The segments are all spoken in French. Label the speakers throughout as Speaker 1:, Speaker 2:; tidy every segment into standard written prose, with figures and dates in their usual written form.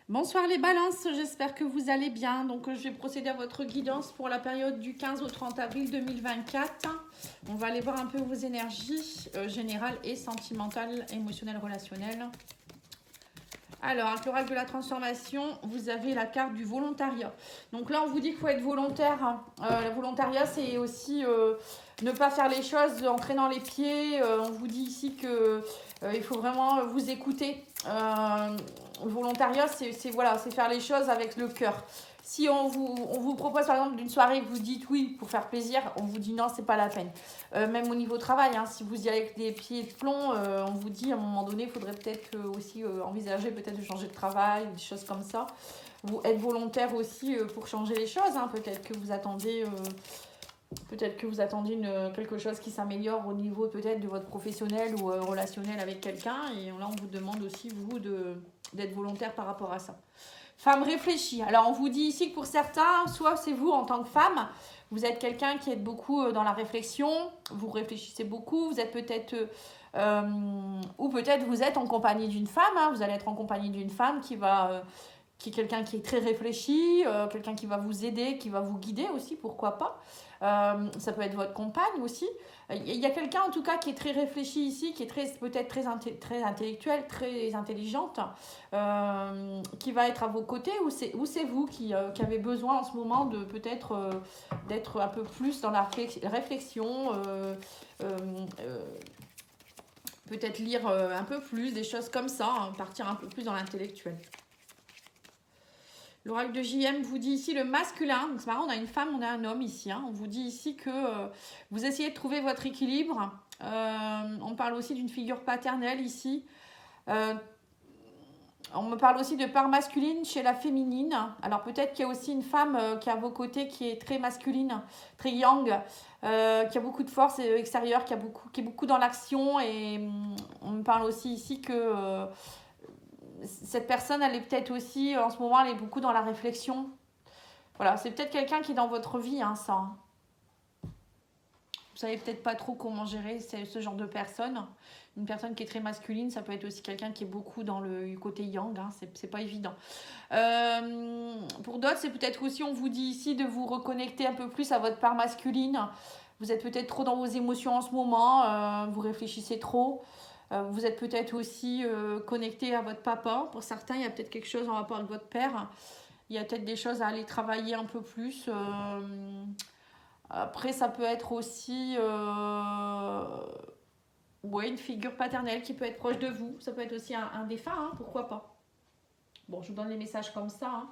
Speaker 1: Bonsoir les balances, j'espère que vous allez bien. Donc je vais procéder à votre guidance pour la période du 15 au 30 avril 2024. On va aller voir un peu vos énergies générales et sentimentales, émotionnelles, relationnelles. Alors, avec l'oracle de la transformation, vous avez la carte du volontariat. Donc là, on vous dit qu'il faut être volontaire. Le volontariat, c'est aussi ne pas faire les choses en traînant les pieds. On vous dit ici que il faut vraiment vous écouter. Le volontariat, c'est voilà, c'est faire les choses avec le cœur. Si on vous propose par exemple d'une soirée que vous dites oui pour faire plaisir, on vous dit non, c'est pas la peine. Même au niveau travail, hein, si vous y allez avec des pieds de plomb, on vous dit à un moment donné, il faudrait peut-être aussi envisager peut-être de changer de travail, des choses comme ça. Vous êtes volontaire aussi pour changer les choses. Hein, peut-être que vous attendez, quelque chose qui s'améliore au niveau peut-être de votre professionnel ou relationnel avec quelqu'un. Et là, on vous demande aussi vous d'être volontaire par rapport à ça. Femme réfléchie. Alors, on vous dit ici que pour certains, soit c'est vous en tant que femme, vous êtes quelqu'un qui est beaucoup dans la réflexion, vous réfléchissez beaucoup, vous êtes peut-être, ou peut-être vous êtes en compagnie d'une femme, hein, vous allez être en compagnie d'une femme qui est quelqu'un qui est très réfléchi, quelqu'un qui va vous aider, qui va vous guider aussi, pourquoi pas. Ça peut être votre compagne aussi. Il y a quelqu'un en tout cas qui est très réfléchi ici, qui est peut-être très intellectuelle, très intelligente, qui va être à vos côtés, ou c'est vous qui avez besoin en ce moment de peut-être d'être un peu plus dans la réflexion, peut-être lire un peu plus, des choses comme ça, hein, partir un peu plus dans l'intellectuel. L'oracle de JM vous dit ici le masculin. Donc c'est marrant, on a une femme, on a un homme ici. Hein. On vous dit ici que vous essayez de trouver votre équilibre. On parle aussi d'une figure paternelle ici. On me parle aussi de part masculine chez la féminine. Alors peut-être qu'il y a aussi une femme qui est à vos côtés qui est très masculine, très yang, qui a beaucoup de force extérieure, qui est beaucoup dans l'action. Et on me parle aussi ici que cette personne, elle est peut-être aussi, en ce moment, elle est beaucoup dans la réflexion. Voilà, c'est peut-être quelqu'un qui est dans votre vie, hein, ça. Vous savez peut-être pas trop comment gérer ce genre de personne. Une personne qui est très masculine, ça peut être aussi quelqu'un qui est beaucoup dans le côté yang, hein, c'est pas évident. Pour d'autres, c'est peut-être aussi, on vous dit ici, de vous reconnecter un peu plus à votre part masculine. Vous êtes peut-être trop dans vos émotions en ce moment, vous réfléchissez trop. Vous êtes peut-être aussi connecté à votre papa. Pour certains, il y a peut-être quelque chose en rapport avec votre père. Il y a peut-être des choses à aller travailler un peu plus. Après, ça peut être aussi une figure paternelle qui peut être proche de vous. Ça peut être aussi un défunt, hein, pourquoi pas. Bon, je vous donne les messages comme ça. Hein.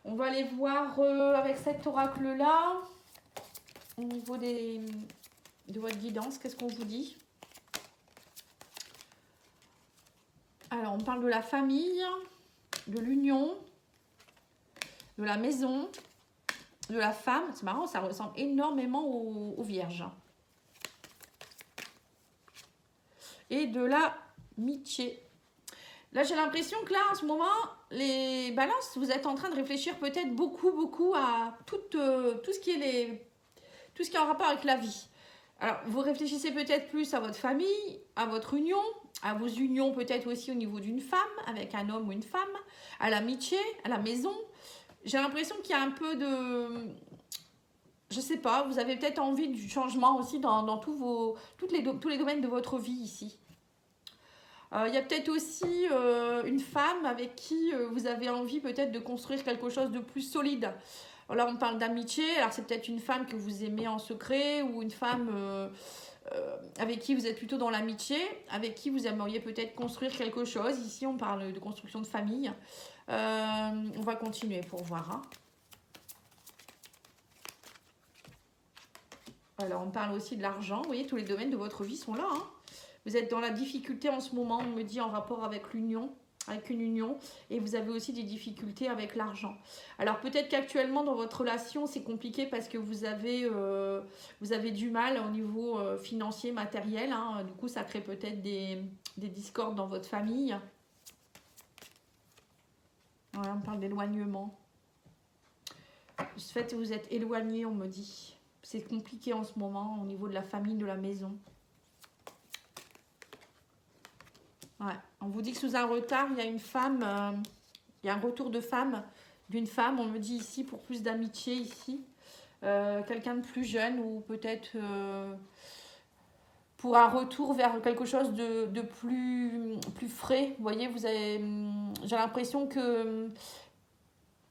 Speaker 1: On va aller voir avec cet oracle-là, au niveau de votre guidance, qu'est-ce qu'on vous dit ? Alors, on parle de la famille, de l'union, de la maison, de la femme. C'est marrant, ça ressemble énormément aux vierges. Et de l'amitié. Là, j'ai l'impression que là, en ce moment, les balances, vous êtes en train de réfléchir peut-être beaucoup à tout ce qui est en rapport avec la vie. Alors, vous réfléchissez peut-être plus à votre famille, à votre union, à vos unions peut-être aussi au niveau d'une femme, avec un homme ou une femme, à l'amitié, à la maison. J'ai l'impression qu'il y a un peu de... Je sais pas, vous avez peut-être envie du changement aussi dans tous les domaines de votre vie ici. Il y a peut-être aussi une femme avec qui vous avez envie peut-être de construire quelque chose de plus solide. Là, on parle d'amitié. Alors, c'est peut-être une femme que vous aimez en secret ou une femme avec qui vous êtes plutôt dans l'amitié, avec qui vous aimeriez peut-être construire quelque chose. Ici, on parle de construction de famille. On va continuer pour voir. Hein. Alors, on parle aussi de l'argent. Vous voyez, tous les domaines de votre vie sont là. Hein. Vous êtes dans la difficulté en ce moment, on me dit, en rapport avec l'union. Avec une union, et vous avez aussi des difficultés avec l'argent. Alors peut-être qu'actuellement dans votre relation c'est compliqué parce que vous avez du mal au niveau financier, matériel, hein. Du coup ça crée peut-être des discordes dans votre famille. Voilà, on parle d'éloignement. Du fait que vous êtes éloigné, on me dit. C'est compliqué en ce moment au niveau de la famille, de la maison. Ouais. On vous dit que sous un retard, il y a une femme Il y a un retour de femme, d'une femme, on me dit ici, pour plus d'amitié ici. Quelqu'un de plus jeune ou peut-être pour un retour vers quelque chose de plus frais. Vous voyez, j'ai l'impression que,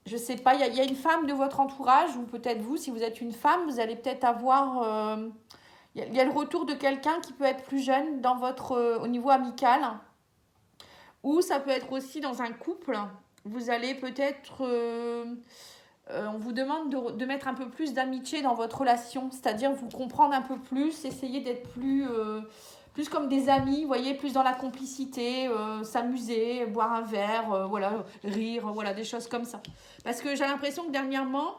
Speaker 1: je sais pas, il y a une femme de votre entourage ou peut-être vous, si vous êtes une femme, vous allez peut-être avoir... il y a le retour de quelqu'un qui peut être plus jeune dans au niveau amical. Ou ça peut être aussi dans un couple. Vous allez peut-être... on vous demande de mettre un peu plus d'amitié dans votre relation. C'est-à-dire vous comprendre un peu plus, essayer d'être plus comme des amis, vous voyez, plus dans la complicité, s'amuser, boire un verre, voilà, rire, voilà, des choses comme ça. Parce que j'ai l'impression que dernièrement,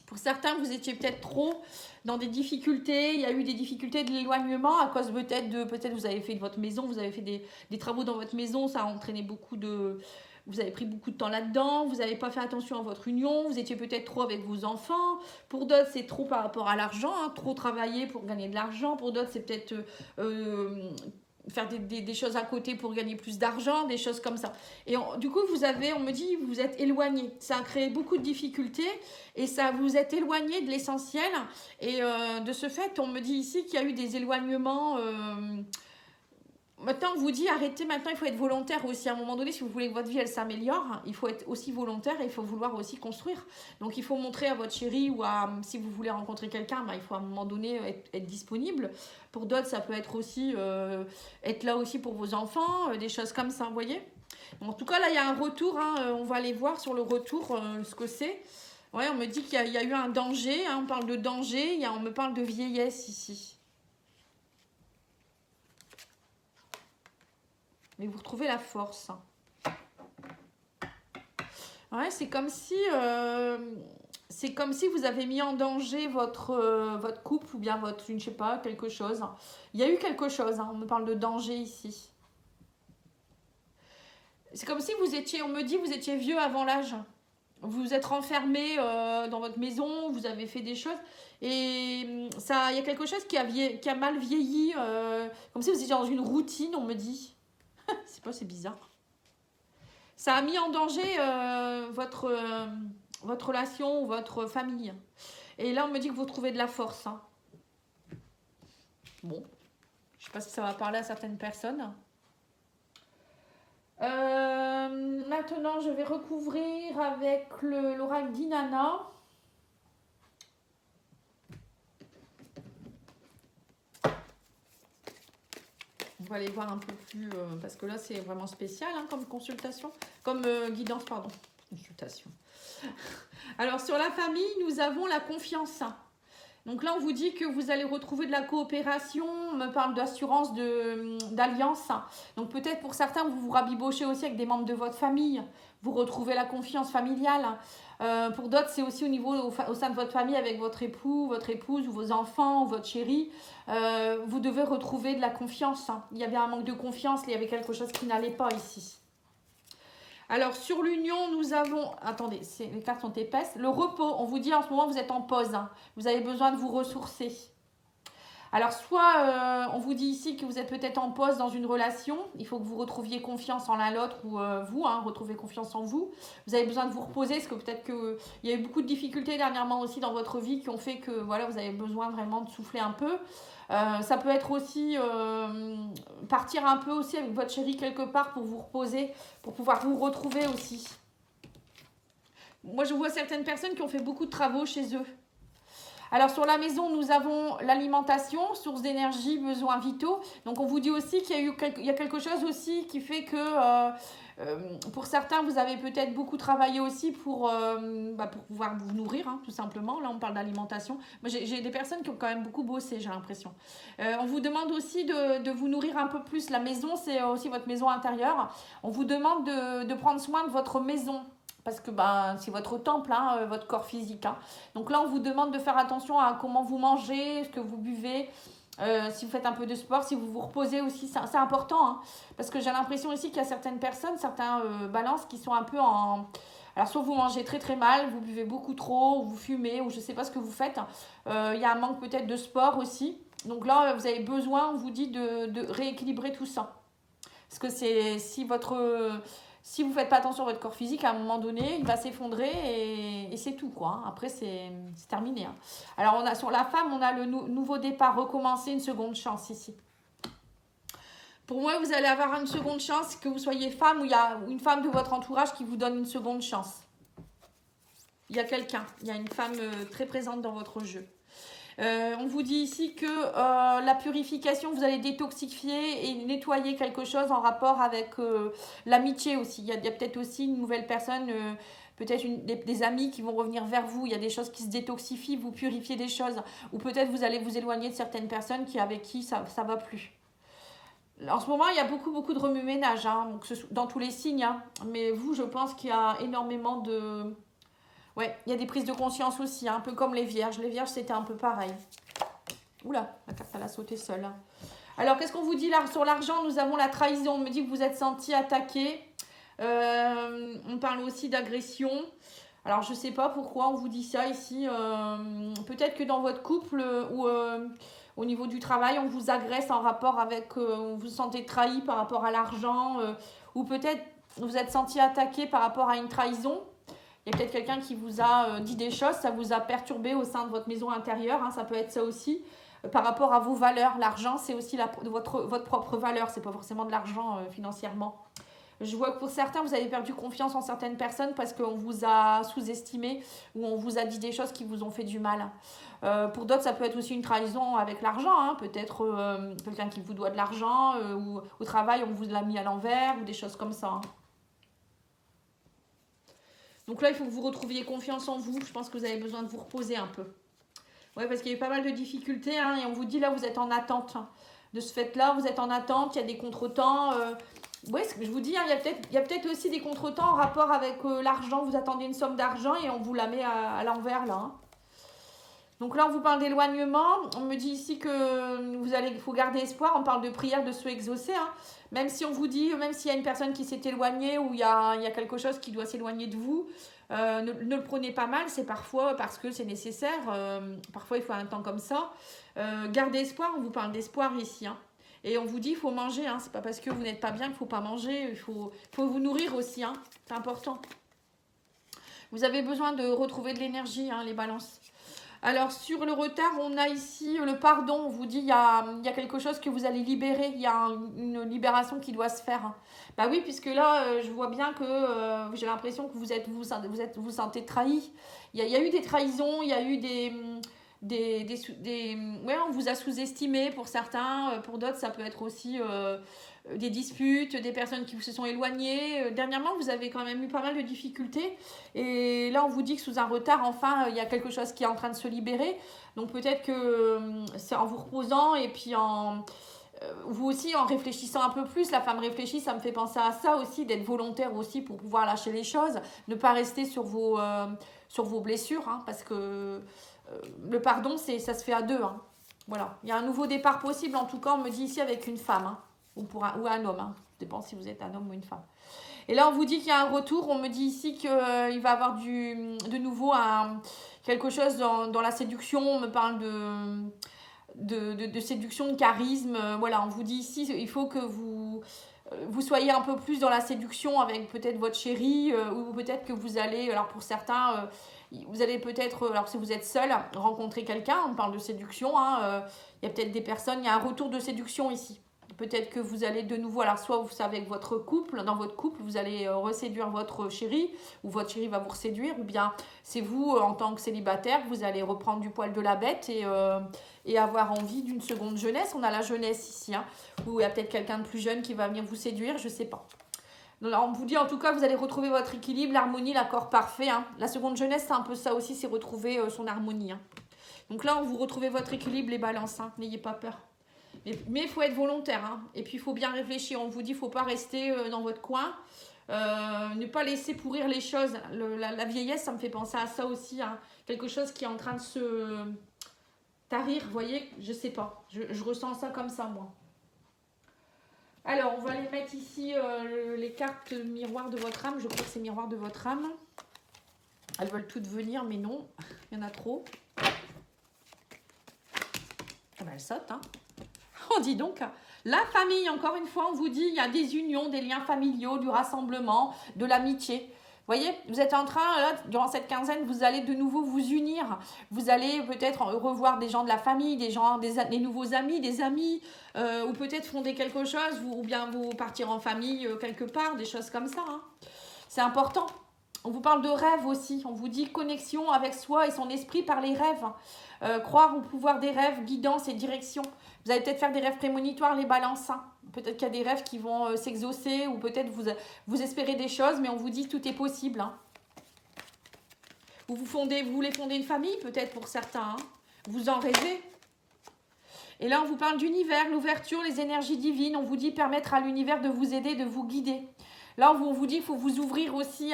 Speaker 1: pour certains, vous étiez peut-être trop dans des difficultés. Il y a eu des difficultés de l'éloignement à cause peut-être vous avez fait de votre maison, vous avez fait des travaux dans votre maison, ça a entraîné vous avez pris beaucoup de temps là-dedans, vous n'avez pas fait attention à votre union, vous étiez peut-être trop avec vos enfants. Pour d'autres, c'est trop par rapport à l'argent, hein, trop travailler pour gagner de l'argent. Pour d'autres, c'est peut-être faire des choses à côté pour gagner plus d'argent, des choses comme ça. Et du coup, on me dit, vous êtes éloigné. Ça a créé beaucoup de difficultés et ça vous êtes éloigné de l'essentiel. Et de ce fait, on me dit ici qu'il y a eu des éloignements. Maintenant, on vous dit, arrêtez, maintenant, il faut être volontaire aussi. À un moment donné, si vous voulez que votre vie, elle s'améliore, il faut être aussi volontaire et il faut vouloir aussi construire. Donc, il faut montrer à votre chéri ou si vous voulez rencontrer quelqu'un, il faut à un moment donné être disponible. Pour d'autres, ça peut être aussi être là aussi pour vos enfants, des choses comme ça, vous voyez. En tout cas, là, il y a un retour. On va aller voir sur le retour ce que c'est. Ouais, on me dit qu'il y a eu un danger. On parle de danger. On me parle de vieillesse ici. Mais vous retrouvez la force. Ouais, c'est comme si vous avez mis en danger votre couple ou bien je ne sais pas, quelque chose. Il y a eu quelque chose, on me parle de danger ici. C'est comme si on me dit, vous étiez vieux avant l'âge. Vous vous êtes renfermé dans votre maison, vous avez fait des choses. Et il y a quelque chose qui a mal vieilli. Comme si vous étiez dans une routine, on me dit. C'est bizarre. Ça a mis en danger votre relation ou votre famille. Et là, on me dit que vous trouvez de la force. Bon, je ne sais pas si ça va parler à certaines personnes. Maintenant, je vais recouvrir avec l'oracle d'Inanna. On va aller voir un peu plus, parce que là, c'est vraiment spécial comme consultation, comme guidance, pardon, consultation. Alors, sur la famille, nous avons la confiance. Donc là, on vous dit que vous allez retrouver de la coopération, on me parle d'assurance, d'alliance. Donc peut-être pour certains, vous vous rabibochez aussi avec des membres de votre famille, vous retrouvez la confiance familiale. Pour d'autres, c'est aussi au sein de votre famille avec votre époux, votre épouse ou vos enfants ou votre chéri. Vous devez retrouver de la confiance. Il y avait un manque de confiance, il y avait quelque chose qui n'allait pas ici. Alors, sur l'union, nous avons... Attendez, les cartes sont épaisses. Le repos, on vous dit en ce moment, vous êtes en pause. Vous avez besoin de vous ressourcer. Alors, soit on vous dit ici que vous êtes peut-être en pause dans une relation. Il faut que vous retrouviez confiance en l'un l'autre ou retrouvez confiance en vous. Vous avez besoin de vous reposer parce que peut-être qu'il y a eu beaucoup de difficultés dernièrement aussi dans votre vie qui ont fait que vous avez besoin vraiment de souffler un peu. Ça peut être aussi partir un peu aussi avec votre chéri quelque part pour vous reposer, pour pouvoir vous retrouver aussi. Moi, je vois certaines personnes qui ont fait beaucoup de travaux chez eux. Alors, sur la maison, nous avons l'alimentation, source d'énergie, besoins vitaux. Donc, on vous dit aussi qu'il y a quelque chose aussi qui fait que... pour certains, vous avez peut-être beaucoup travaillé aussi pour pouvoir vous nourrir, tout simplement. Là, on parle d'alimentation. Moi, j'ai des personnes qui ont quand même beaucoup bossé, j'ai l'impression. On vous demande aussi de vous nourrir un peu plus. La maison, c'est aussi votre maison intérieure. On vous demande de prendre soin de votre maison. Parce que c'est votre temple, votre corps physique. Donc là, on vous demande de faire attention à comment vous mangez, ce que vous buvez. Si vous faites un peu de sport, si vous vous reposez aussi, c'est important. Parce que j'ai l'impression aussi qu'il y a certaines personnes, certains balances qui sont un peu en... Alors soit vous mangez très très mal, vous buvez beaucoup trop, ou vous fumez, ou je ne sais pas ce que vous faites. Il y a un manque peut-être de sport aussi. Donc là, vous avez besoin, on vous dit, de rééquilibrer tout ça. Parce que si si vous ne faites pas attention à votre corps physique, à un moment donné, il va s'effondrer et c'est tout, quoi. Après, c'est terminé. Hein. Alors, on a, sur la femme, on a le nouveau départ, recommencer, une seconde chance ici. Pour moi, vous allez avoir une seconde chance, que vous soyez femme ou il y a une femme de votre entourage qui vous donne une seconde chance. Il y a quelqu'un, il y a une femme très présente dans votre jeu. On vous dit ici que la purification, vous allez détoxifier et nettoyer quelque chose en rapport avec l'amitié aussi. Il y a peut-être aussi une nouvelle personne, peut-être des amis qui vont revenir vers vous. Il y a des choses qui se détoxifient, vous purifiez des choses. Ou peut-être vous allez vous éloigner de certaines personnes avec qui ça ne va plus. En ce moment, il y a beaucoup de remue-ménage, hein, donc dans tous les signes. Hein. Mais vous, je pense qu'il y a énormément de... Ouais, il y a des prises de conscience aussi, hein, un peu comme les vierges. Les vierges, c'était un peu pareil. Oula, la carte, elle a sauté seule. Hein. Alors, qu'est-ce qu'on vous dit là sur l'argent? Nous avons la trahison. On me dit que vous êtes senti attaqué. On parle aussi d'agression. Alors, je ne sais pas pourquoi on vous dit ça ici. Peut-être que dans votre couple ou... au niveau du travail, on vous agresse en rapport avec, vous vous sentez trahi par rapport à l'argent, ou peut-être vous êtes senti attaqué par rapport à une trahison. Il y a peut-être quelqu'un qui vous a dit des choses, ça vous a perturbé au sein de votre maison intérieure, hein, ça peut être ça aussi. Par rapport à vos valeurs, l'argent, c'est aussi votre propre valeur, c'est pas forcément de l'argent financièrement. Je vois que pour certains, vous avez perdu confiance en certaines personnes parce qu'on vous a sous-estimé ou on vous a dit des choses qui vous ont fait du mal. Pour d'autres, ça peut être aussi une trahison avec l'argent. Hein. Peut-être quelqu'un qui vous doit de l'argent ou au travail, on vous l'a mis à l'envers ou des choses comme ça. Hein. Donc là, il faut que vous retrouviez confiance en vous. Je pense que vous avez besoin de vous reposer un peu. Oui, parce qu'il y a eu pas mal de difficultés. Hein, et on vous dit là, vous êtes en attente. Hein. De ce fait-là, vous êtes en attente. Il y a des contretemps. Oui, je vous dis, hein, il y a peut-être aussi des contretemps en rapport avec l'argent. Vous attendez une somme d'argent et on vous la met à l'envers là. Hein. Donc là, on vous parle d'éloignement. On me dit ici que il faut garder espoir. On parle de prière, de souhait exaucé. Hein. Même si on vous dit, même s'il y a une personne qui s'est éloignée ou il y a quelque chose qui doit s'éloigner de vous, ne le prenez pas mal. C'est parfois parce que c'est nécessaire. Parfois, il faut un temps comme ça. Gardez espoir. On vous parle d'espoir ici. Hein. Et on vous dit, il faut manger. Hein. C'est pas parce que vous n'êtes pas bien qu'il ne faut pas manger. Il faut vous nourrir aussi. Hein. C'est important. Vous avez besoin de retrouver de l'énergie, hein, les balances. Alors, sur le retard, on a ici le pardon. On vous dit, il y a quelque chose que vous allez libérer. Il y a une libération qui doit se faire. Bah oui, puisque là, je vois bien que j'ai l'impression que vous sentez trahi. Il y a eu des trahisons, il y a eu ouais, on vous a sous-estimé pour certains. Pour d'autres, ça peut être aussi... des disputes, des personnes qui se sont éloignées. Dernièrement, vous avez quand même eu pas mal de difficultés. Et là, on vous dit que sous un retard, enfin, il y a quelque chose qui est en train de se libérer. Donc peut-être que c'est en vous reposant et puis vous aussi en réfléchissant un peu plus. La femme réfléchit, ça me fait penser à ça aussi, d'être volontaire aussi pour pouvoir lâcher les choses. Ne pas rester sur vos blessures, hein, parce que le pardon, ça se fait à deux. Hein. Voilà. Il y a un nouveau départ possible, en tout cas, on me dit ici avec une femme. Hein. Ou un homme, hein. Ça dépend si vous êtes un homme ou une femme. Et là, on vous dit qu'il y a un retour. On me dit ici qu'il va y avoir de nouveau quelque chose dans la séduction. On me parle de séduction, de charisme. Voilà, on vous dit ici, il faut que vous soyez un peu plus dans la séduction avec peut-être votre chéri. Ou peut-être que vous allez, alors pour certains... vous allez peut-être, alors si vous êtes seul, rencontrer quelqu'un. On parle de séduction. Hein, il y a peut-être des personnes, il y a un retour de séduction ici. Peut-être que vous allez de nouveau, alors soit vous savez avec votre couple, dans votre couple, vous allez reséduire votre chéri, ou votre chéri va vous reséduire, ou bien c'est vous, en tant que célibataire, vous allez reprendre du poil de la bête et avoir envie d'une seconde jeunesse. On a la jeunesse ici, hein, où il y a peut-être quelqu'un de plus jeune qui va venir vous séduire, je ne sais pas. Alors, on vous dit en tout cas, vous allez retrouver votre équilibre, l'harmonie, l'accord parfait. Hein. La seconde jeunesse, c'est un peu ça aussi, c'est retrouver son harmonie. Hein. Donc là, vous retrouvez votre équilibre, les balances, hein. N'ayez pas peur. Mais il faut être volontaire. Hein. Et puis, il faut bien réfléchir. On vous dit, il ne faut pas rester dans votre coin. Ne pas laisser pourrir les choses. La vieillesse, ça me fait penser à ça aussi. Hein. Quelque chose qui est en train de se tarir. Vous voyez, je ne sais pas. Je ressens ça comme ça, moi. Alors, on va les mettre ici, les cartes miroirs de votre âme. Je crois que c'est miroir de votre âme. Elles veulent toutes venir, mais non. Il y en a trop. Ah ben, elles sautent, hein. On dit donc, la famille, encore une fois, on vous dit, il y a des unions, des liens familiaux, du rassemblement, de l'amitié. Vous voyez, vous êtes en train, là, durant cette quinzaine, vous allez de nouveau vous unir. Vous allez peut-être revoir des gens de la famille, des nouveaux amis, des amis, ou peut-être fonder quelque chose, ou bien vous partir en famille quelque part, des choses comme ça. Hein. C'est important. On vous parle de rêves aussi. On vous dit connexion avec soi et son esprit par les rêves. Croire au pouvoir des rêves, guidance et direction. Vous allez peut-être faire des rêves prémonitoires, les balances. Hein. Peut-être qu'il y a des rêves qui vont s'exaucer ou peut-être vous espérez des choses, mais on vous dit que tout est possible. Hein. Vous voulez fonder une famille, peut-être pour certains. Hein. Vous en rêvez. Et là, on vous parle d'univers, l'ouverture, les énergies divines. On vous dit permettre à l'univers de vous aider, de vous guider. Là, on vous dit qu'il faut vous ouvrir aussi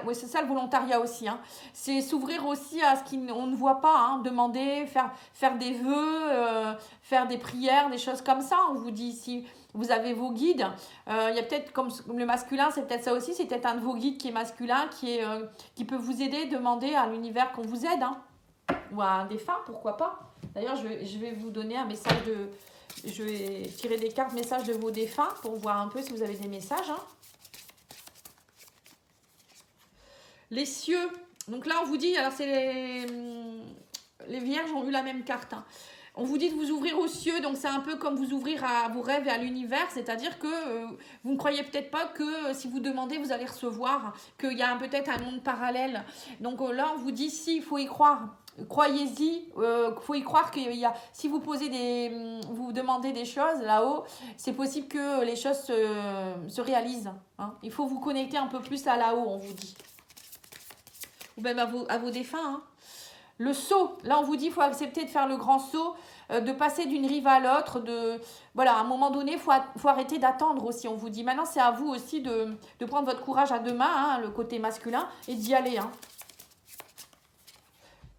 Speaker 1: oui, c'est ça le volontariat aussi. Hein. C'est s'ouvrir aussi à ce qu'on ne voit pas. Hein. Demander, faire des vœux, faire des prières, des choses comme ça. On vous dit ici, vous avez vos guides. Il y a peut-être, comme le masculin, c'est peut-être ça aussi. C'est peut-être un de vos guides qui est masculin, qui peut vous aider, demander à l'univers qu'on vous aide. Hein. Ou à un défunt, pourquoi pas. D'ailleurs, je vais vous donner un message de... Je vais tirer des cartes messages de vos défunts pour voir un peu si vous avez des messages. Hein. Les cieux, donc là on vous dit, alors c'est les vierges ont eu la même carte. Hein. On vous dit de vous ouvrir aux cieux, donc c'est un peu comme vous ouvrir à vos rêves et à l'univers, c'est-à-dire que vous ne croyez peut-être pas que si vous demandez, vous allez recevoir, qu'il y a peut-être un monde parallèle. Donc là on vous dit, si, il faut y croire. Croyez-y, faut y croire qu'il y a. Si vous vous demandez des choses là-haut, c'est possible que les choses se réalisent. Hein. Il faut vous connecter un peu plus à là-haut, on vous dit. Ou même à vos défunts. Hein. Le saut, là on vous dit, il faut accepter de faire le grand saut, de passer d'une rive à l'autre. Voilà, à un moment donné, il faut arrêter d'attendre aussi. On vous dit, maintenant c'est à vous aussi de prendre votre courage à deux mains, hein, le côté masculin, et d'y aller. Hein.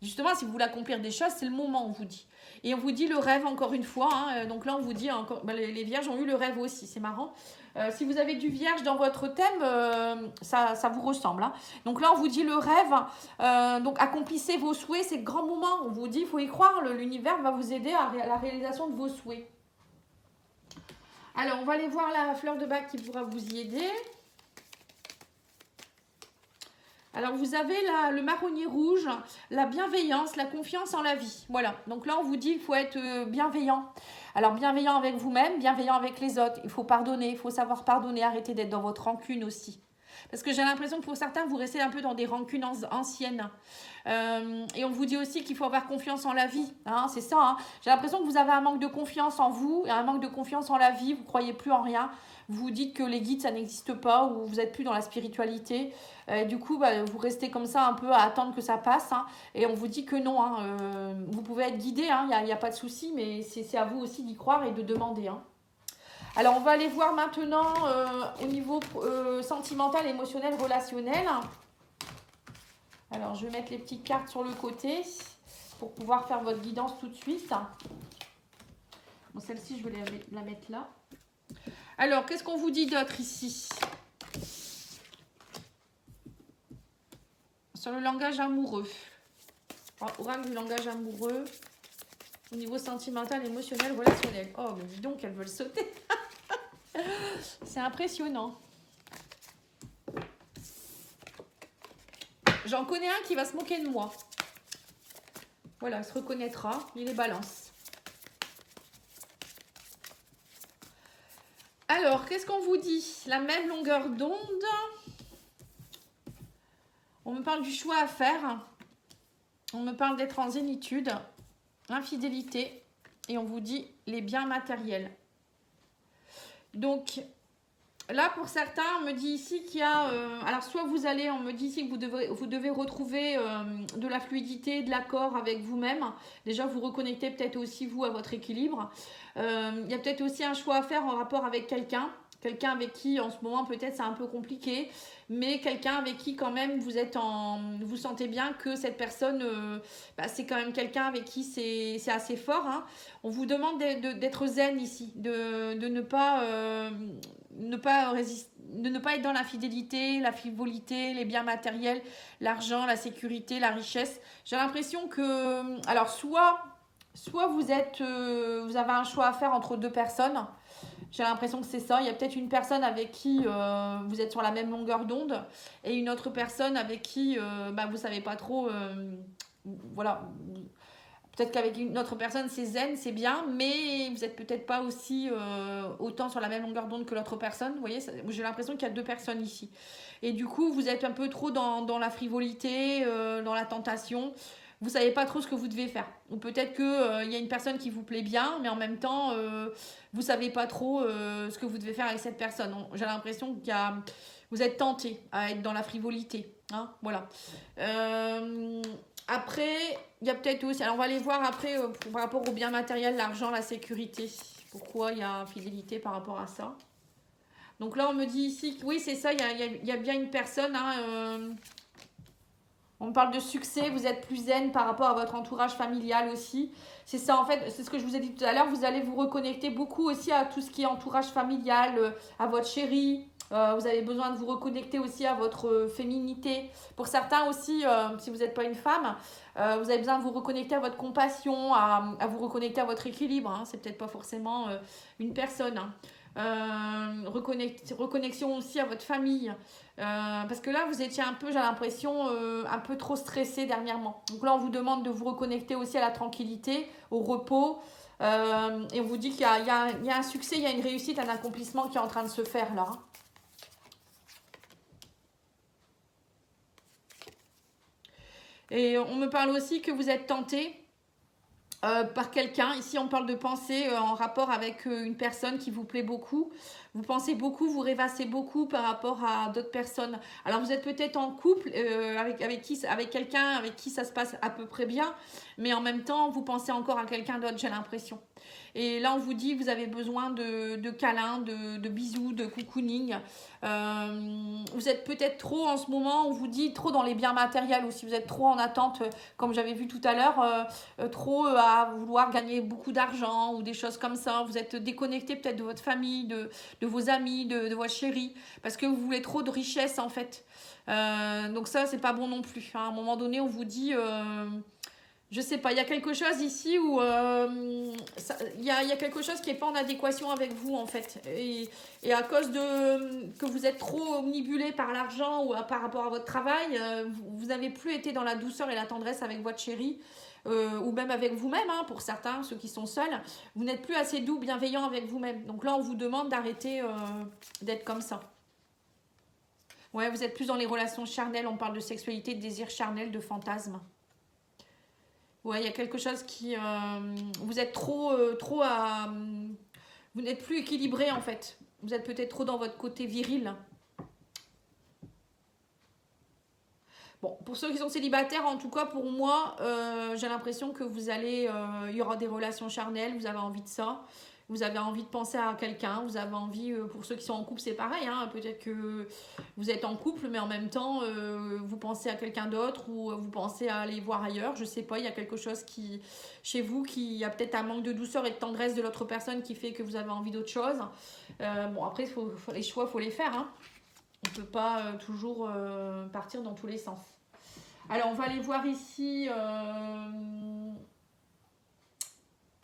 Speaker 1: Justement, si vous voulez accomplir des choses, c'est le moment, on vous dit. Et on vous dit le rêve, encore une fois. Hein, donc là, on vous dit, encore, les vierges ont eu le rêve aussi, c'est marrant. Si vous avez du vierge dans votre thème, ça vous ressemble. Hein. Donc là, on vous dit le rêve. Donc accomplissez vos souhaits, c'est le grand moment. On vous dit, il faut y croire, l'univers va vous aider à la réalisation de vos souhaits. Alors, on va aller voir la fleur de bac qui pourra vous y aider. Alors, vous avez le marronnier rouge, la bienveillance, la confiance en la vie. Voilà. Donc là, on vous dit qu'il faut être bienveillant. Alors, bienveillant avec vous-même, bienveillant avec les autres. Il faut pardonner, il faut savoir pardonner, arrêter d'être dans votre rancune aussi. Parce que j'ai l'impression que pour certains, vous restez un peu dans des rancunes anciennes. Et on vous dit aussi qu'il faut avoir confiance en la vie. Hein, c'est ça. Hein. J'ai l'impression que vous avez un manque de confiance en vous, et un manque de confiance en la vie. Vous ne croyez plus en rien. Vous vous dites que les guides, ça n'existe pas, ou vous n'êtes plus dans la spiritualité. Du coup, vous restez comme ça un peu à attendre que ça passe. Hein, et on vous dit que non. Hein, vous pouvez être guidé, il n'y a pas de souci, mais c'est à vous aussi d'y croire et de demander. Hein. Alors, on va aller voir maintenant au niveau sentimental, émotionnel, relationnel. Alors, je vais mettre les petites cartes sur le côté pour pouvoir faire votre guidance tout de suite. Bon, celle-ci, je vais la mettre là. Alors, qu'est-ce qu'on vous dit d'autre ici? Sur le langage amoureux. Oracle du langage amoureux. Au niveau sentimental, émotionnel, relationnel. Oh, mais dis donc, elles veulent sauter. C'est impressionnant. J'en connais un qui va se moquer de moi. Voilà, il se reconnaîtra. Il les balance. Alors, qu'est-ce qu'on vous dit? La même longueur d'onde. On me parle du choix à faire. On me parle d'être en zénitude. Infidélité. Et on vous dit les biens matériels. Donc, là, pour certains, on me dit ici qu'il y a... alors, soit vous allez, on me dit ici que vous devez retrouver de la fluidité, de l'accord avec vous-même. Déjà, vous reconnectez peut-être aussi, vous, à votre équilibre. Il y a peut-être aussi un choix à faire en rapport avec quelqu'un. Quelqu'un avec qui, en ce moment, peut-être c'est un peu compliqué. Mais quelqu'un avec qui, quand même, vous sentez bien que cette personne, c'est quand même quelqu'un avec qui c'est assez fort. Hein. On vous demande d'être zen ici, de ne pas être dans l'infidélité, la frivolité, les biens matériels, l'argent, la sécurité, la richesse. J'ai l'impression que, alors soit soit vous avez un choix à faire entre deux personnes. J'ai l'impression que c'est ça. Il y a peut-être une personne avec qui vous êtes sur la même longueur d'onde et une autre personne avec qui vous savez pas trop. Voilà. Peut-être qu'avec une autre personne, c'est zen, c'est bien, mais vous n'êtes peut-être pas aussi autant sur la même longueur d'onde que l'autre personne. Vous voyez, j'ai l'impression qu'il y a deux personnes ici. Et du coup, vous êtes un peu trop dans la frivolité, dans la tentation. Vous ne savez pas trop ce que vous devez faire. Ou peut-être qu'il y a une personne qui vous plaît bien, mais en même temps, vous ne savez pas trop ce que vous devez faire avec cette personne. J'ai l'impression vous êtes tenté à être dans la frivolité. Hein, voilà. Après, il y a peut-être aussi... Alors, on va aller voir après par rapport au bien matériel, l'argent, la sécurité. Pourquoi il y a infidélité par rapport à ça. Donc là, on me dit ici... Oui, c'est ça, il y a bien une personne... on me parle de succès, vous êtes plus zen par rapport à votre entourage familial aussi. C'est ça, en fait, c'est ce que je vous ai dit tout à l'heure. Vous allez vous reconnecter beaucoup aussi à tout ce qui est entourage familial, à votre chérie. Vous avez besoin de vous reconnecter aussi à votre féminité. Pour certains aussi, si vous n'êtes pas une femme, vous avez besoin de vous reconnecter à votre compassion, à vous reconnecter à votre équilibre. Hein. C'est peut-être pas forcément une personne. Hein. Reconnexion aussi à votre famille. Parce que là, vous étiez un peu, j'ai l'impression, un peu trop stressé dernièrement. Donc là, on vous demande de vous reconnecter aussi à la tranquillité, au repos. Et on vous dit qu'il y a un succès, il y a une réussite, un accomplissement qui est en train de se faire là. Et on me parle aussi que vous êtes tenté par quelqu'un. Ici, on parle de pensée en rapport avec une personne qui vous plaît beaucoup. Vous pensez beaucoup, vous rêvassez beaucoup par rapport à d'autres personnes. Alors, vous êtes peut-être en couple avec quelqu'un avec qui ça se passe à peu près bien, mais en même temps, vous pensez encore à quelqu'un d'autre, j'ai l'impression. Et là, on vous dit vous avez besoin de câlins, de bisous, de cocooning. Vous êtes peut-être trop en ce moment, on vous dit trop dans les biens matériels aussi. Vous êtes trop en attente, comme j'avais vu tout à l'heure, trop à vouloir gagner beaucoup d'argent ou des choses comme ça. Vous êtes déconnecté peut-être de votre famille, de vos amis, de votre chérie, parce que vous voulez trop de richesse en fait. Donc ça, c'est pas bon non plus. Hein. À un moment donné, on vous dit... je sais pas, il y a quelque chose ici où il y a quelque chose qui n'est pas en adéquation avec vous en fait. Et à cause de que vous êtes trop omnibulé par l'argent ou par rapport à votre travail, vous n'avez plus été dans la douceur et la tendresse avec votre chérie. Ou même avec vous-même, hein, pour certains, ceux qui sont seuls, vous n'êtes plus assez doux, bienveillant avec vous-même. Donc là, on vous demande d'arrêter d'être comme ça. Ouais, vous êtes plus dans les relations charnelles, on parle de sexualité, de désir charnel, de fantasme. Ouais, il y a quelque chose qui... vous êtes trop à... vous n'êtes plus équilibré en fait. Vous êtes peut-être trop dans votre côté viril. Bon, pour ceux qui sont célibataires, en tout cas pour moi, j'ai l'impression que vous allez... il y aura des relations charnelles, vous avez envie de ça. Vous avez envie de penser à quelqu'un, vous avez envie, pour ceux qui sont en couple, c'est pareil, hein, peut-être que vous êtes en couple, mais en même temps, vous pensez à quelqu'un d'autre ou vous pensez à aller voir ailleurs, je sais pas, il y a quelque chose qui, chez vous, qui y a peut-être un manque de douceur et de tendresse de l'autre personne qui fait que vous avez envie d'autre chose. Bon, après, les choix, il faut les faire, hein. On ne peut pas toujours partir dans tous les sens. Alors, on va aller voir ici...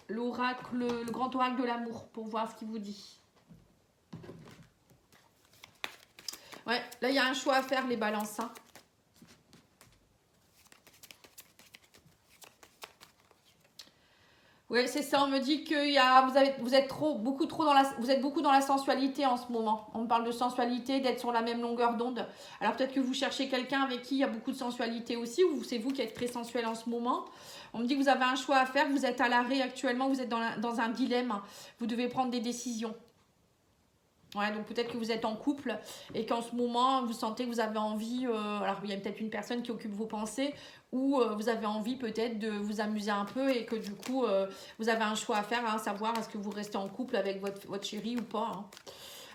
Speaker 1: l'oracle, le grand oracle de l'amour, pour voir ce qu'il vous dit. Ouais, là, il y a un choix à faire, les balances. Hein. Oui, c'est ça, on me dit que vous êtes beaucoup dans la sensualité en ce moment. On me parle de sensualité, d'être sur la même longueur d'onde. Alors peut-être que vous cherchez quelqu'un avec qui il y a beaucoup de sensualité aussi, ou c'est vous qui êtes très sensuel en ce moment. On me dit que vous avez un choix à faire, que vous êtes à l'arrêt actuellement, vous êtes dans un dilemme, vous devez prendre des décisions. Ouais, donc peut-être que vous êtes en couple et qu'en ce moment, vous sentez que vous avez envie, alors il y a peut-être une personne qui occupe vos pensées, ou vous avez envie peut-être de vous amuser un peu et que du coup, vous avez un choix à faire, hein, savoir est-ce que vous restez en couple avec votre chérie ou pas. Hein.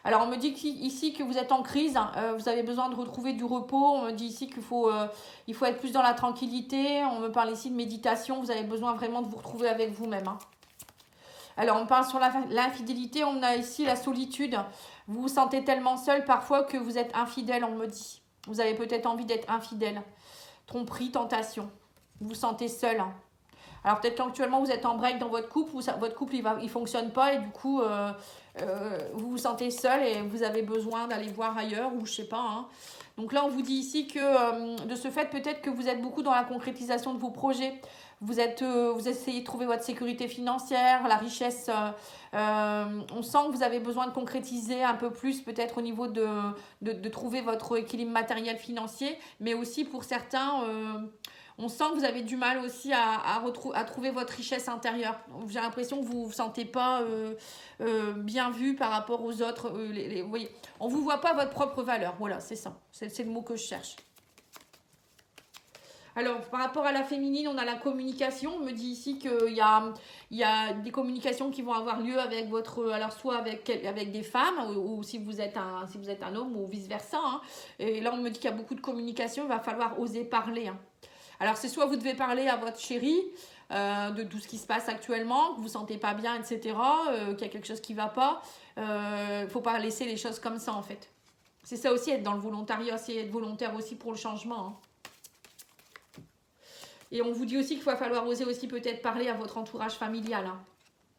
Speaker 1: Alors on me dit ici que vous êtes en crise, hein, vous avez besoin de retrouver du repos, on me dit ici qu'il faut, il faut être plus dans la tranquillité, on me parle ici de méditation, vous avez besoin vraiment de vous retrouver avec vous-même. Hein. Alors, on parle sur l'infidélité, on a ici la solitude. Vous vous sentez tellement seul parfois que vous êtes infidèle, on me dit. Vous avez peut-être envie d'être infidèle. Tromperie, tentation. Vous vous sentez seul. Alors peut-être qu'actuellement vous êtes en break dans votre couple, ou votre couple il fonctionne pas et du coup vous vous sentez seul et vous avez besoin d'aller voir ailleurs ou je sais pas. Hein. Donc là on vous dit ici que de ce fait peut-être que vous êtes beaucoup dans la concrétisation de vos projets. Vous essayez de trouver votre sécurité financière, la richesse. On sent que vous avez besoin de concrétiser un peu plus peut-être au niveau de trouver votre équilibre matériel financier, mais aussi pour certains, on sent que vous avez du mal aussi à trouver votre richesse intérieure. J'ai l'impression que vous ne vous sentez pas bien vu par rapport aux autres. Vous voyez, on ne vous voit pas votre propre valeur. Voilà, c'est ça. C'est le mot que je cherche. Alors, par rapport à la féminine, on a la communication. On me dit ici qu'il y a des communications qui vont avoir lieu avec alors soit avec des femmes, ou si vous êtes un homme, ou vice-versa. Hein. Et là, on me dit qu'il y a beaucoup de communication, il va falloir oser parler. Hein. Alors, c'est soit vous devez parler à votre chéri de tout ce qui se passe actuellement, que vous ne vous sentez pas bien, etc., qu'il y a quelque chose qui ne va pas. Il ne faut pas laisser les choses comme ça, en fait. C'est ça aussi, être dans le volontariat, c'est être volontaire aussi pour le changement. Hein. Et on vous dit aussi qu'il va falloir oser aussi peut-être parler à votre entourage familial. Hein.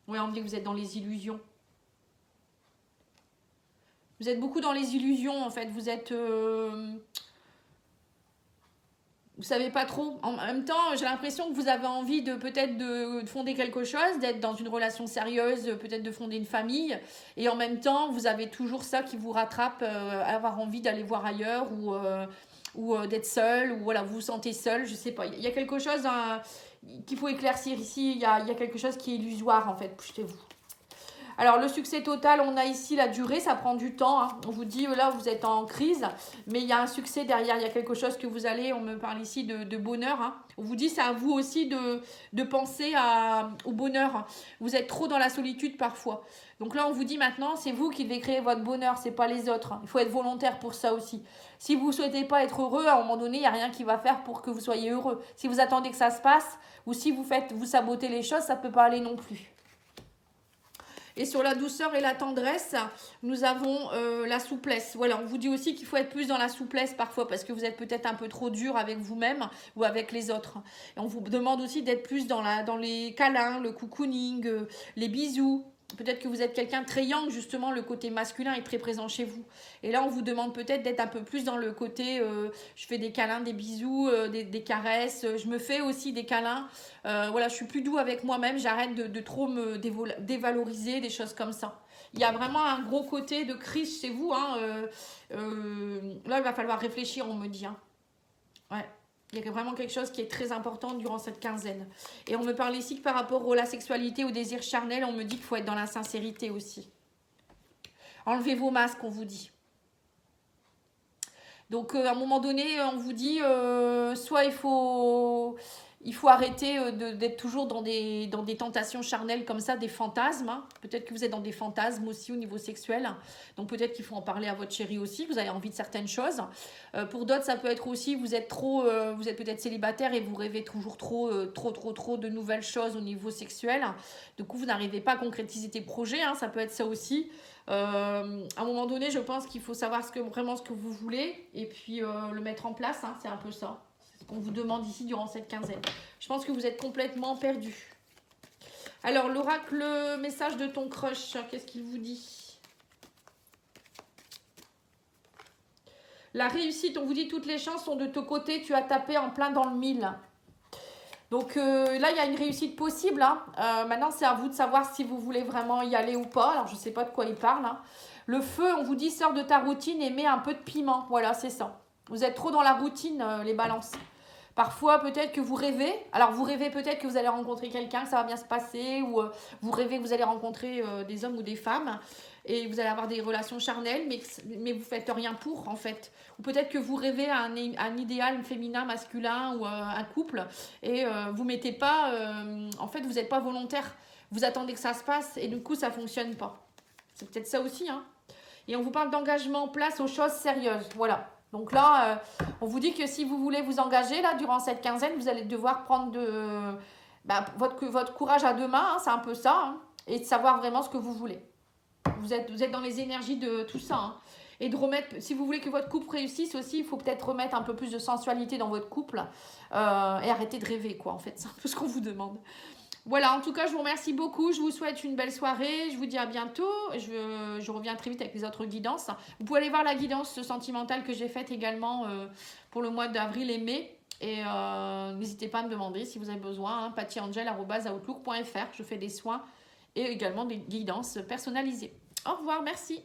Speaker 1: Oui, on me dit que vous êtes dans les illusions. Vous êtes beaucoup dans les illusions, en fait. Vous êtes... vous savez pas trop. En même temps, j'ai l'impression que vous avez envie de peut-être de fonder quelque chose, d'être dans une relation sérieuse, peut-être de fonder une famille. Et en même temps, vous avez toujours ça qui vous rattrape à avoir envie d'aller voir ailleurs ou d'être seul, ou voilà, vous vous sentez seul, je sais pas. Il y a quelque chose qu'il faut éclaircir ici, il y a quelque chose qui est illusoire en fait chez vous. Alors le succès total, on a ici la durée, ça prend du temps. Hein. On vous dit là vous êtes en crise, mais il y a un succès derrière, il y a quelque chose que vous allez, on me parle ici de bonheur. Hein. On vous dit c'est à vous aussi de penser au bonheur. Vous êtes trop dans la solitude parfois. Donc là on vous dit maintenant c'est vous qui devez créer votre bonheur, c'est pas les autres. Il faut être volontaire pour ça aussi. Si vous ne souhaitez pas être heureux, à un moment donné, il n'y a rien qui va faire pour que vous soyez heureux. Si vous attendez que ça se passe, ou si vous sabotez les choses, ça ne peut pas aller non plus. Et sur la douceur et la tendresse, nous avons la souplesse. Voilà, on vous dit aussi qu'il faut être plus dans la souplesse parfois parce que vous êtes peut-être un peu trop dur avec vous-même ou avec les autres. Et on vous demande aussi d'être plus dans les câlins, le cocooning, les bisous. Peut-être que vous êtes quelqu'un de très yang, justement, le côté masculin est très présent chez vous. Et là, on vous demande peut-être d'être un peu plus dans le côté, je fais des câlins, des bisous, des caresses, je me fais aussi des câlins. Voilà, je suis plus doux avec moi-même, j'arrête de trop me dévaloriser, des choses comme ça. Il y a vraiment un gros côté de crise chez vous. Hein, là, il va falloir réfléchir, on me dit. Hein. Ouais. Il y a vraiment quelque chose qui est très important durant cette quinzaine. Et on me parle ici que par rapport à la sexualité, au désir charnel, on me dit qu'il faut être dans la sincérité aussi. Enlevez vos masques, on vous dit. Donc, à un moment donné, on vous dit, soit il faut arrêter d'être toujours dans des tentations charnelles comme ça, des fantasmes. Hein. Peut-être que vous êtes dans des fantasmes aussi au niveau sexuel. Donc peut-être qu'il faut en parler à votre chéri aussi, que vous avez envie de certaines choses. Pour d'autres, ça peut être aussi, vous êtes peut-être célibataire et vous rêvez toujours trop de nouvelles choses au niveau sexuel. Du coup, vous n'arrivez pas à concrétiser tes projets. Hein. Ça peut être ça aussi. À un moment donné, je pense qu'il faut savoir vraiment ce que vous voulez et puis le mettre en place. Hein. C'est un peu ça. On vous demande ici durant cette quinzaine. Je pense que vous êtes complètement perdu. Alors, l'oracle, message de ton crush, qu'est-ce qu'il vous dit? La réussite, on vous dit toutes les chances sont de ton côté, tu as tapé en plein dans le mille. Donc là, il y a une réussite possible. Hein. Maintenant, c'est à vous de savoir si vous voulez vraiment y aller ou pas. Alors, je ne sais pas de quoi il parle. Hein. Le feu, on vous dit, sors de ta routine et mets un peu de piment. Voilà, c'est ça. Vous êtes trop dans la routine, les balances. Parfois, peut-être que vous rêvez. Alors, vous rêvez peut-être que vous allez rencontrer quelqu'un, que ça va bien se passer. Ou vous rêvez que vous allez rencontrer des hommes ou des femmes. Et vous allez avoir des relations charnelles, mais vous ne faites rien pour, en fait. Ou peut-être que vous rêvez à un idéal féminin, masculin ou un couple. Et vous mettez pas... en fait, vous n'êtes pas volontaire. Vous attendez que ça se passe et du coup, ça ne fonctionne pas. C'est peut-être ça aussi. Hein. Et on vous parle d'engagement, place aux choses sérieuses. Voilà. Donc là, on vous dit que si vous voulez vous engager là durant cette quinzaine, vous allez devoir prendre votre courage à deux mains, hein, c'est un peu ça, hein, et de savoir vraiment ce que vous voulez. Vous êtes dans les énergies de tout ça. Hein. Et de remettre, si vous voulez que votre couple réussisse aussi, il faut peut-être remettre un peu plus de sensualité dans votre couple et arrêter de rêver, quoi, en fait. C'est un peu ce qu'on vous demande. Voilà, en tout cas, je vous remercie beaucoup. Je vous souhaite une belle soirée. Je vous dis à bientôt. Je reviens très vite avec les autres guidances. Vous pouvez aller voir la guidance sentimentale que j'ai faite également pour le mois d'avril et mai. Et n'hésitez pas à me demander si vous avez besoin. Hein, pattyangel@outlook.fr. Je fais des soins et également des guidances personnalisées. Au revoir, merci.